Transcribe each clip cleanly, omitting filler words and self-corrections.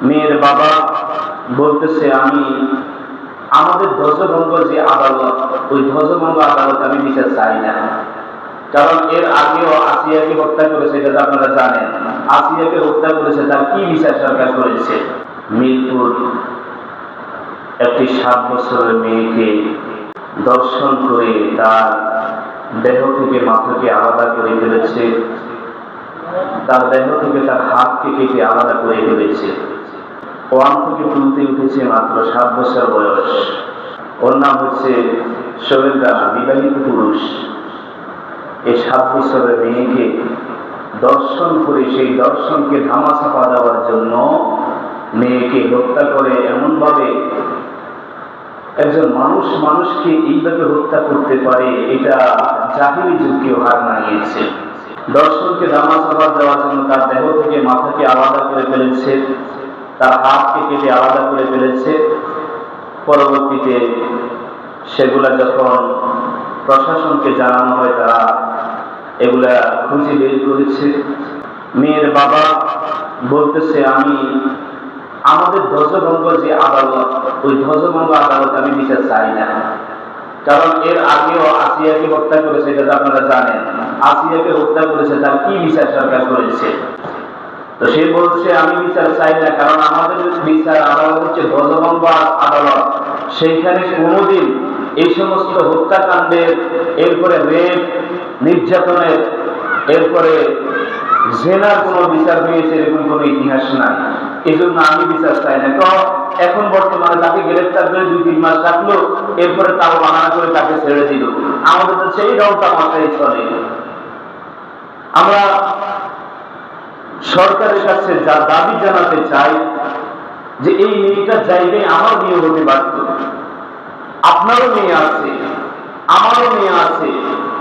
মেয়ের বাবা বলতেছে, আমি আমাদের ধ্বজভঙ্গ যে আদালত, ওই ধ্বজভঙ্গ আদালত আমি বিচার চাই না। কারণ এর আগেও আসিয়াকে হত্যা করেছে, এটা তো আপনারা জানেন। আসিয়াকে হত্যা করেছে, তার কি বিচার সরকার করেছে? মিরপুর একটি 7 বছরের মেয়েকে দর্শন করে তার দেহ থেকে মাথাকে আলাদা করে ফেলেছে, তার দেহ থেকে তার হাতকে কেটে আলাদা করে ফেলেছে। ওয়ান থেকে তুলতে উঠেছে মাত্র 7 বছর বয়স। ওর নাম হচ্ছে সোহেলদা, বিবাহিত পুরুষ। এই 7 বছরের মেয়েকে দর্শন করে সেই দর্শনকে ধামাচাপা দেওয়ার জন্য মেয়েকে হত্যা করে। এমন ভাবে একজন মানুষ মানুষকে এইভাবে হত্যা করতে পারে, এটা জাহিলি যুগকেও হার মানিয়েছে। দর্শনকে ধামাচাপা দেওয়ার জন্য তার দেহ থেকে মাথাকে আলাদা করে ফেলেছে, তার হাতকে কেটে আলাদা করে ফেলেছে। পরবর্তীতে সেগুলা যখন প্রশাসনকে জানানো হয়, তারা এগুলা খুঁজে বের করেছে। মেয়ের বাবা বলতেছে, আমি আমাদের ধ্বজভঙ্গ যে আদালত, ওই ধ্বজভঙ্গ আদালত আমি বিচার চাই না। কারণ এর আগেও আসিয়াকে হত্যা করেছে, এটা তো আপনারা জানেন। আসিয়াকে হত্যা করেছে, তার কি বিচার সরকার করেছে? তো সে বলছে, আমি বিচার চাই না, কারণ আমাদের বিচার আদালত হচ্ছে ধ্বজভঙ্গ আদালত। সেইখানে কোনোদিন এই সমস্ত হত্যাকাণ্ডের, এরপরে রেপ, নির্যাতনের, এরপরে জেনার কোনো বিচার হয়েছে এরকম কোনো ইতিহাস নাই। এই জন্য আমি বিচার চাই না। তো এখন বর্তমানে তাকে গ্রেফতার করে 2-3 মাস রাখলো, এরপরে তাও বাহানা করে তাকে ছেড়ে দিল। আমাদের তো সেই রংটা মাথায় চলে। আমরা সরকারের কাছে যা দাবি জানাতে চাই যে এই মেয়েটা জায়গায় আমার মেয়ে হতে পারত। আপনারও মেয়ে আছে, আমারও মেয়ে আছে।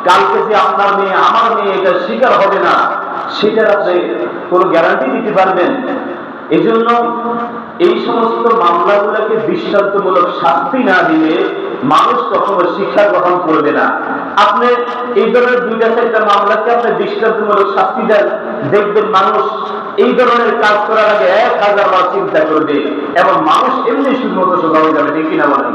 কালকে যে আপনার মেয়ে আমার মেয়ে এটা শিকার হবে না, সেটার আপনি কোনো গ্যারান্টি দিতে পারবেন? এই জন্য এই সমস্ত মামলাগুলোকে দৃষ্টান্তমূলক শাস্তি না দিলে মানুষ কখনো শিক্ষা গ্রহণ করবে না। আপনি এই ধরনের 2-4টা মামলাকে আপনি দৃষ্টান্তমূলক শাস্তি দেন, দেখবেন মানুষ এই ধরনের কাজ করার আগে 1000 বার চিন্তা করবে এবং মানুষ এমনি শুধুমাত্র সোজা হয়ে যাবে। ঠিক কিনা বলেন?